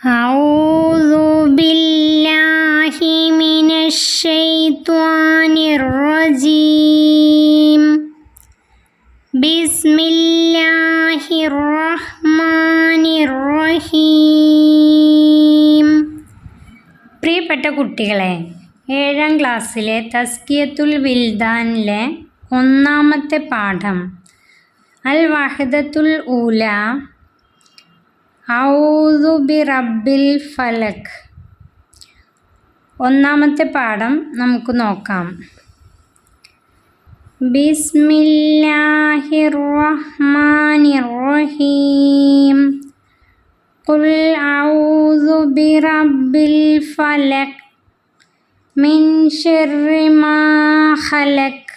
أعوذ بالله من الشيطان الرجيم بسم الله الرحمن الرحيم. പ്രിയപ്പെട്ട കുട്ടികളെ, 7ാം ക്ലാസ്സിലെ തസ്കിയത്തുൽ വിൽദാനിലെ 1ാമത്തെ പാഠം അൽ വഹദത്തുൽ ഊല ഔദു ബി റബ്ബിൽ ഫലക്. 1ാമത്തെ പാഠം നമുക്ക് നോക്കാം. ബിസ്മില്ലാഹിർ റഹ്മാനിർ റഹീം. ഖുൽ ഔദു ബി റബ്ബിൽ ഫലക് മിൻ ശർരി മാ ഖലക്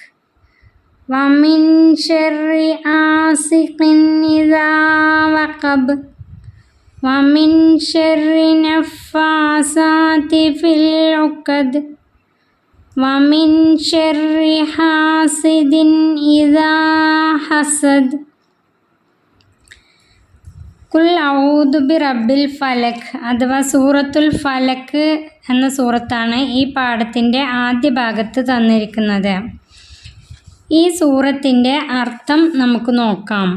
വമിൻ ശർരി ആസിഖിൻ ഇദാ വഖബ് വമിൻ ശർരി നഫ്ഫാസാതി ഫിൽ ഉഖദ് വമിൻ ശർരി ഹാസിദിൻ ഇദാ ഹസദ്. ഖുൽ ഔദു ബി റബ്ബിൽ ഫലക് അഥവാ സൂറത്തുൽ ഫലക് എന്ന സൂറത്താണ് ഈ പാഠത്തിൻ്റെ ആദ്യ ഭാഗത്ത് തന്നിരിക്കുന്നത്. ഈ സൂറത്തിൻ്റെ അർത്ഥം നമുക്ക് നോക്കാം.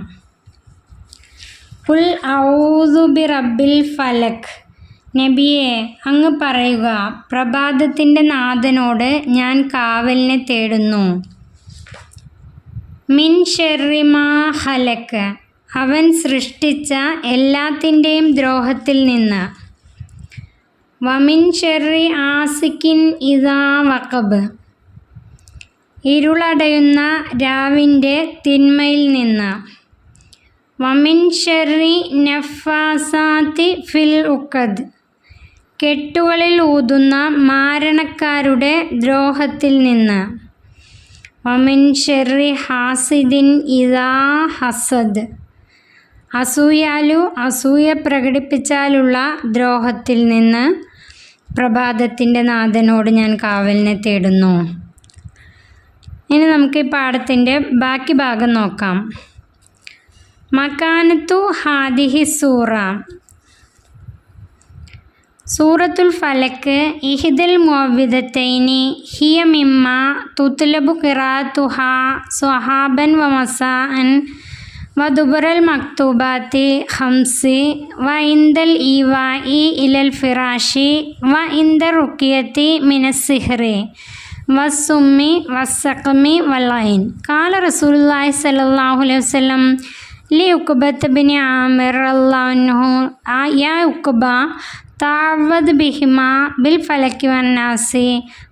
ഖുൽ ഔദു ബി റബ്ബിൽ ഫലക്. നബിയെ, അങ്ങ് പറയുക, പ്രഭാതത്തിൻ്റെ നാഥനോട് ഞാൻ കാവലിനെ തേടുന്നു. മിൻ ശർരി മാ ഖലക്, അവൻ സൃഷ്ടിച്ച എല്ലാത്തിൻ്റെയും ദ്രോഹത്തിൽ നിന്ന്. വമിൻ ശർരി ആസിഖിൻ ഇദാ വഖബ്, ഇരുളടയുന്ന രാവിൻ്റെ തിന്മയിൽ നിന്ന്. വമിൻ ശർരി നഫ്ഫാസാതി ഫിൽ ഉഖദ്, കെട്ടുകളിൽ ഊതുന്ന മാരണക്കാരുടെ ദ്രോഹത്തിൽ നിന്ന്. വമിൻ ശർരി ഹാസിദിൻ ഇദാ ഹസദ്, അസൂയ പ്രകടിപ്പിച്ചാലുള്ള ദ്രോഹത്തിൽ നിന്ന്. പ്രഭാതത്തിൻ്റെ നാഥനോട് ഞാൻ കാവലിനെ തേടുന്നു. ഇനി നമുക്ക് ഈ പാഠത്തിൻ്റെ ബാക്കി ഭാഗം നോക്കാം. മക്കാനത്തു ഹാദിഹി സൂറ. സൂറത്തുൽ ഫലക് ഇഹ്ദൽ മുഅവ്വിദത്തൈനി ഹിയ മിമ്മ തുത്ലബു ഖിറാഅത്തുഹാ സ്വഹാബൻ വ മസാഅൻ വ ദുബറൽ മക്തൂബാത്തി ഖംസി വ ഇൻദൽ ഈവാഇ ഇലൽ ഫിറാഷി വ ഇൻദർ റുഖിയത്തി മിനസ് സിഹ്റി വസ്സുമ്മി വസ്സഖമി വല്ലൈൻ. ഖാല റസൂലുള്ളാഹി സ്വല്ലല്ലാഹു അലൈഹി വസല്ലം ലി ഉഖബത്ത് ബിൻ ആമിർ റളിയല്ലാഹു അൻഹു യാ ഉഖബ തഅവദ് ബിഹിമാ ബിൽ ഫലകി വന്നാസി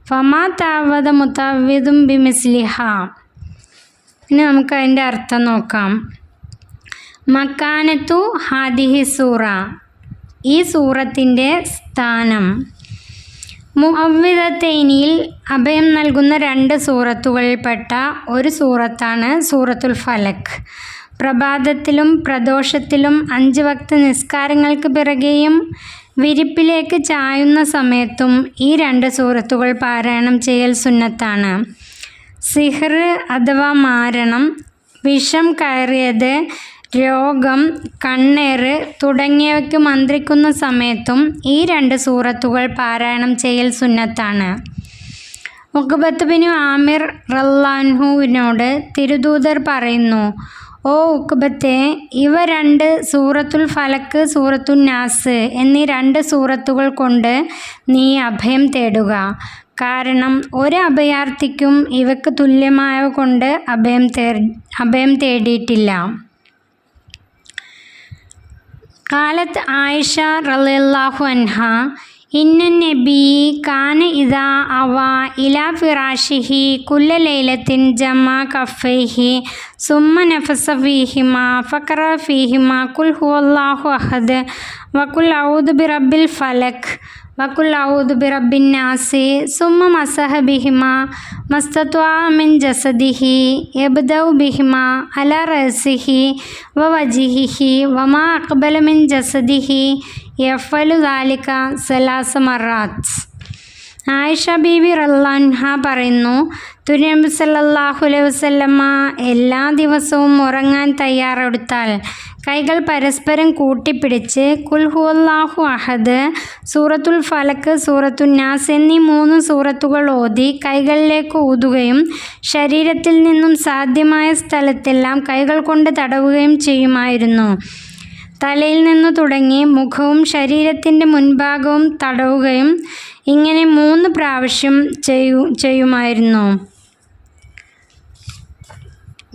ഫമാ തഅവദ മുതഅവ്വിദും ബിമിസ്ലിഹാ. ഇനി നമുക്ക് അതിൻ്റെ അർത്ഥം നോക്കാം. മക്കാനത്തു ഹാദിഹി സൂറ, ഈ സൂറത്തിൻ്റെ സ്ഥാനം. മുഅവ്വിദത്തൈനിയിൽ അഭയം നൽകുന്ന 2 സൂറത്തുകളിൽപ്പെട്ട ഒരു സൂറത്താണ് സൂറത്തുൽ ഫലക്. പ്രഭാതത്തിലും പ്രദോഷത്തിലും 5 വക്ത് നിസ്കാരങ്ങൾക്ക് പിറകെയും വിരിപ്പിലേക്ക് ചായുന്ന സമയത്തും ഈ 2 സൂറത്തുകൾ പാരായണം ചെയ്യൽ സുന്നത്താണ്. സിഹ്ർ അഥവാ മാരണം, വിഷം കയറിയത്, രോഗം, കണ്ണേറ് തുടങ്ങിയവയ്ക്ക് മന്ത്രിക്കുന്ന സമയത്തും ഈ 2 സൂറത്തുകൾ പാരായണം ചെയ്യൽ സുന്നത്താണ്. ഉഖബത്ത് ബിൻ ആമിർ റളിയല്ലാഹു അൻഹുവിനോട് തിരുദൂതർ പറയുന്നു, ഓ ഉഖബത്തെ, ഇവ 2 സൂറത്തുൽ ഫലക്, സൂറത്തുൻ നാസ് എന്നീ 2 സൂറത്തുകൾ കൊണ്ട് നീ അഭയം തേടുക. കാരണം ഒരു അഭയാർത്ഥിക്കും ഇവയ്ക്ക് തുല്യമായവ കൊണ്ട് അഭയം തേടിയിട്ടില്ല. ഖാലത്ത് ആയിഷ റളിയല്ലാഹു അൻഹ ഇന്ന നബി കാന ഇദാ അവ ഇലാ ഫിറാഷിഹി കുല്ല ലൈലത്തിൻ ജമാ കഫൈഹി സുമ്മ നഫസ ഫീഹിമാ ഫഖറ ഫീഹിമാ ഖുൽ ഹുവല്ലാഹു അഹദ് വഖുൽ ഔദു ബി റബ്ബിൽ ഫലക് വഖുൽ ഔദു ബി റബ്ബിൻ നാസി സുമ്മ മസഹ ബിഹിമാ മസ്തത്വഅ മിൻ ജസദിഹി യബ്ദഉ ബിഹിമാ അലാ റഅസിഹി വ വജ്ഹിഹി വമാ അഖ്ബല മിൻ ജസദിഹി യഫ്അലു ദാലിക 3 മറാത്ത്. ആയിഷ ബീവി റളിയല്ലാഹു അൻഹ പറയുന്നു, തിരുനബി സല്ലല്ലാഹു അലൈഹി വസല്ലമ എല്ലാ ദിവസവും ഉറങ്ങാൻ തയ്യാറെടുത്താൽ കൈകൾ പരസ്പരം കൂട്ടിപ്പിടിച്ച് കുൽ ഹുവല്ലാഹു അഹദ്, സൂറത്തുൽ ഫലക്ക്, സൂറത്തുൻ നാസ് എന്നീ 3 സൂറത്തുകൾ ഓതി കൈകളിലേക്ക് ഊതുകയും ശരീരത്തിൽ നിന്നും സാധ്യമായ സ്ഥലത്തെല്ലാം കൈകൾ കൊണ്ട് തടവുകയും ചെയ്യുമായിരുന്നു. തലയിൽ നിന്നു തുടങ്ങി മുഖവും ശരീരത്തിൻ്റെ മുൻഭാഗവും തടവുകയും ഇങ്ങനെ 3 പ്രാവശ്യം ചെയ്യുമായിരുന്നു.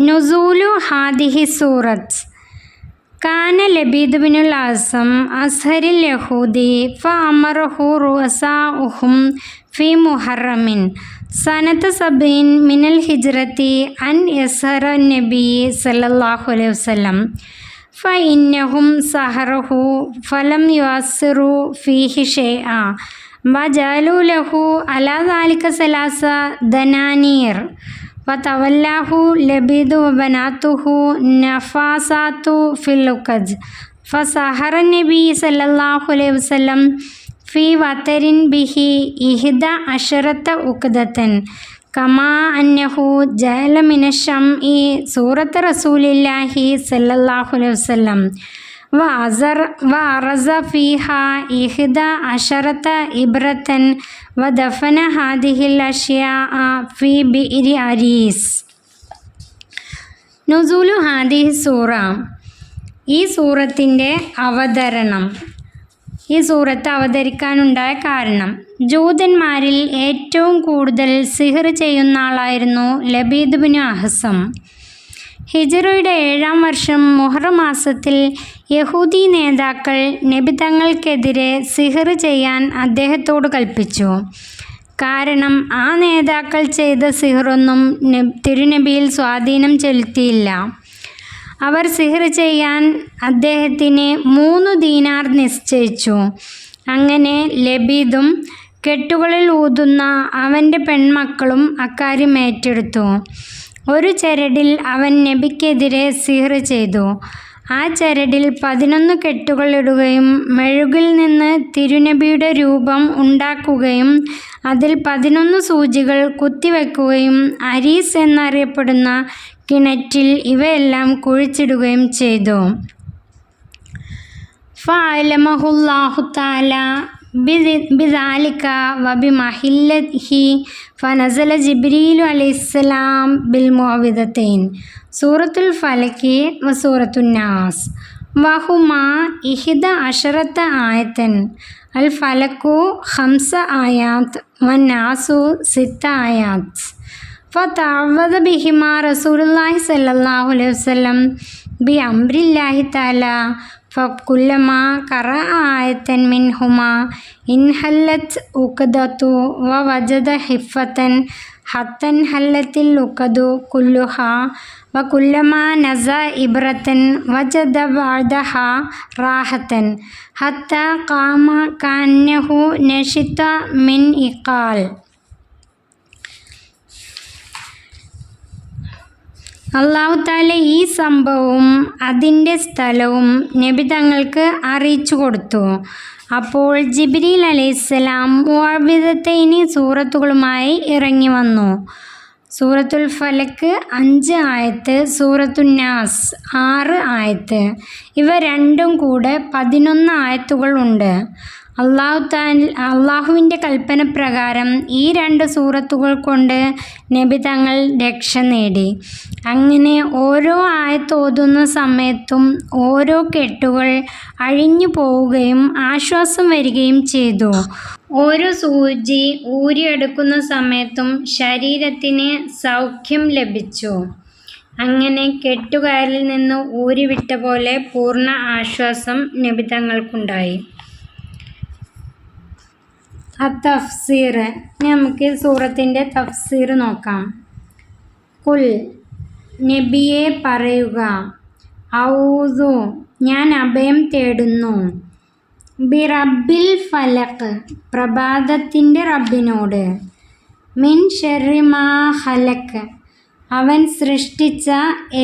നുസൂലു ഹാദിഹി സൂറത്ത്. കാന ലബീദ് ബിനുൽ അസം അസ്ഹരിൽ യഹൂദി ഫഅമറഹു റുഅസാഉഹും ഫി മുഹറമിൻ സനത സബീൻ മിനൽ ഹിജ്റത്തി അൻ യസ്ഹറ നബി സല്ലല്ലാഹു അലൈഹി വസല്ലം ഫഇന്നഹും സഹറഹു ഫലം യുഅസ്സിറു ഫീഹി ഷൈഅ വജഅലു ലഹു അലാ ദാലിക സലാസ ദനാനീർ വതവല്ലാഹു ലബീദു വബനാതുഹു നഫാസാത്തു ഫിൽ ഉഖദ് ഫസഹറ നബി സല്ലല്ലാഹു അലൈഹി വസല്ലം ഫി വതരിൻ ബിഹി 11 ഉഖദതൻ കമാ അന്നഹു ജഅല മിനശ്ശംഇ സൂറത്ത് റസൂലില്ലാഹി സല്ലല്ലാഹു അലൈഹി വസല്ലം വഅറസ ഫീഹാ 11 ഇബ്രതൻ വദഫന ഹാദിഹിൽ അഷ്യാഅ ഫി ബിഇരി അരീസ്. നുസൂലു ഹാദിഹി സൂറ. ഈ സൂറത്തിൻ്റെ അവതരണം. ഈ സൂറത്ത് അവതരിക്കാനുണ്ടായ കാരണം, ജൂതന്മാരിൽ ഏറ്റവും കൂടുതൽ സിഹർ ചെയ്യുന്ന ആളായിരുന്നു ലബീദ് ബിനു അഹസം. ഹിജ്റയുടെ 7-ാം വർഷം മുഹറം മാസത്തിൽ യഹൂദി നേതാക്കൾ നബി തങ്ങൾക്കെതിരെ സിഹർ ചെയ്യാൻ അദ്ദേഹത്തോട് കൽപ്പിച്ചു. കാരണം ആ നേതാക്കൾ ചെയ്ത സിഹറൊന്നും തിരുനബിയിൽ സ്വാധീനം ചെലുത്തിയില്ല. അവർ സിഹർ ചെയ്യാൻ അദ്ദേഹത്തിന് 3 ദീനാർ നിശ്ചയിച്ചു. അങ്ങനെ ലബീദും കെട്ടുകളിൽ ഊതുന്ന അവൻ്റെ പെൺമക്കളും അക്കാര്യം ഏറ്റെടുത്തു. ഒരു ചരടിൽ അവൻ നബിക്കെതിരെ സിഹർ ചെയ്തു. ആ ചരടിൽ 11 കെട്ടുകൾ ഇടുകയും മെഴുകിൽ നിന്ന് തിരുനബിയുടെ രൂപം ഉണ്ടാക്കുകയും അതിൽ 11 സൂചികൾ കുത്തിവെക്കുകയും അരീസ് എന്നറിയപ്പെടുന്ന കിണറ്റിൽ ഇവയെല്ലാം കുഴിച്ചിടുകയും ചെയ്തു. ഫഅലമഹുല്ലാഹു തആല ബിദാലിക വബിമഹില്ലഹി ഫനസല ജിബ്രീലു അലൈഹിസ്സലാം ബിൽ മുഅവ്വിദതൈൻ സൂറത്തുൽ ഫലക്കി വസൂറത്തുൻ നാസ് വഹുമാ 11 ആയത്തൻ. അൽ ഫലക്കു 5 ആയാത്ത് വന്നാസു 6 ആയാത്ത്. ഫതഅവ്വദ ബിഹിമാ റസൂലുള്ളാഹി സ്വല്ലല്ലാഹു അലൈഹി വസല്ലം ബി അംരില്ലാഹി തആല ഫകുല്ലമാ ഖറഅ ആയത്തൻ മിൻഹുമാ ഇൻഹല്ലത് ഉഖദതു വവജദ ഹിഫ്ഫതൻ ഹത്തൻ ഹല്ലത്തിൽ ഉഖദു കുല്ലുഹാ വകുല്ലമാ നസ ഇബ്രതൻ വജദ ബഅദഹാ റാഹത്തൻ ഹത്താ ഖാമ കഅന്നഹു നശിത മിൻ ഇഖാൽ. അല്ലാഹു തആല ഈ സംഭവവും അതിൻ്റെ സ്ഥലവും നബി തങ്ങൾക്ക് അറിയിച്ചു കൊടുത്തു. അപ്പോൾ ജിബ്രീൽ അലൈഹിസ്സലാം മുഅവ്വിദത്തൈനി സൂറത്തുകളുമായി ഇറങ്ങി വന്നു. സൂറത്തുൽ ഫലക്ക് 5 ആയത്ത്, സൂറത്തുൻ നാസ് 6 ആയത്ത്. ഇവ രണ്ടും കൂടെ 11 ആയത്തുകൾ ഉണ്ട്. അള്ളാഹുവിൻ്റെ കൽപ്പന പ്രകാരം ഈ 2 സൂറത്തുകൾ കൊണ്ട് നബി തങ്ങൾ രക്ഷ നേടി. അങ്ങനെ ഓരോ ആയത്ത് ഓതുന്ന സമയത്തും ഓരോ കെട്ടുകൾ അഴിഞ്ഞു പോവുകയും ആശ്വാസം വരികയും ചെയ്തു. ഓരോ സൂചി ഊരിയെടുക്കുന്ന സമയത്തും ശരീരത്തിന് സൗഖ്യം ലഭിച്ചു. അങ്ങനെ കെട്ടുകയറിൽ നിന്ന് ഊരിവിട്ട പോലെ പൂർണ്ണ ആശ്വാസം നബി തങ്ങൾക്കുണ്ടായി. തഫ്സീർ. നമുക്ക് സൂറത്തിൻ്റെ തഫ്സീർ നോക്കാം. കുൽ, നബിയെ പറയുക, ഔദു, ഞാൻ അഭയം തേടുന്നു, ബി റബ്ബിൽ ഫലഖ്, പ്രഭാതത്തിൻ്റെ റബ്ബിനോട്, മിൻ ശർരി മാ ഖലഖ്, അവൻ സൃഷ്ടിച്ച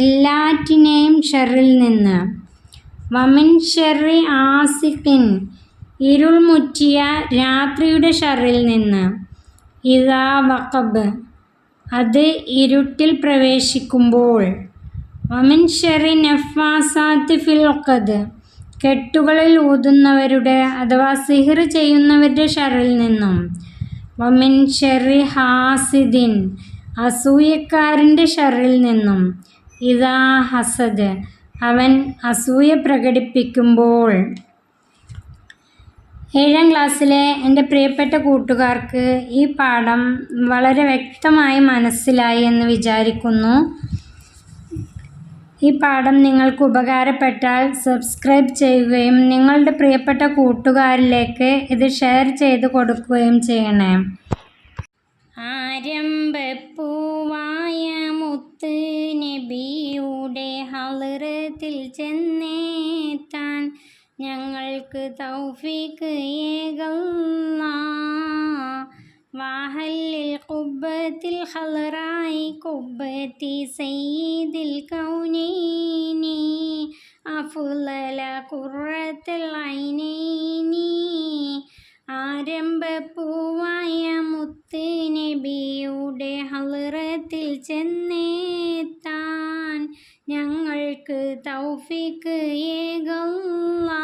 എല്ലാറ്റിനെയും ഷർറിൽ നിന്ന്, വമിൻ ശർരി ആസിഖിൻ, ഇരുൾ മുറ്റിയ രാത്രിയുടെ ഷർറിൽ നിന്ന്, ഇദാ വഖബ്, അത് ഇരുട്ടിൽ പ്രവേശിക്കുമ്പോൾ, വമിൻ ഷർരി നഫ്ഫാസാത്തി ഫിൽ ഉഖദ്, കെട്ടുകളിൽ ഊതുന്നവരുടെ അഥവാ സിഹ്ർ ചെയ്യുന്നവരുടെ ഷർറിൽ നിന്നും. വമിൻ ഷർരി ഹാസിദിൻ, അസൂയക്കാരൻ്റെ ഷർറിൽ നിന്നും. ഇദാ ഹസദ്, അവൻ അസൂയ പ്രകടിപ്പിക്കുമ്പോൾ. 7ാം ക്ലാസ്സിലെ എൻ്റെ പ്രിയപ്പെട്ട കൂട്ടുകാർക്ക് ഈ പാഠം വളരെ വ്യക്തമായി മനസ്സിലായി എന്ന് വിചാരിക്കുന്നു. ഈ പാഠം നിങ്ങൾക്ക് ഉപകാരപ്പെട്ടാൽ സബ്സ്ക്രൈബ് ചെയ്യുകയും നിങ്ങളുടെ പ്രിയപ്പെട്ട കൂട്ടുകാരിലേക്ക് ഇത് ഷെയർ ചെയ്ത് കൊടുക്കുകയും ചെയ്യണേ. ആരംഭപ്പൂവായ മുത്ത് നബിയുടെ ഹളറത്തിൽ ചെന്നെത്താൻ ഞങ്ങൾക്ക് തൗഫീഖ് ഏകല്ലാ. വാഹല്ലിൽ ഖുബ്ബത്തിൽ ഖളറായി ഖുബ്ബത്തി സയ്യിദിൽ കൗനൈനി അഫ്ളല ഖുർറത്തുൽ ഐനൈനി. ആരംഭപ്പൂവായ മുത്ത് നബിയുടെ ഹളറത്തിൽ ചെന്നെത്താൻ ഞങ്ങൾക്ക് തൗഫീഖ് ഏകല്ലാ.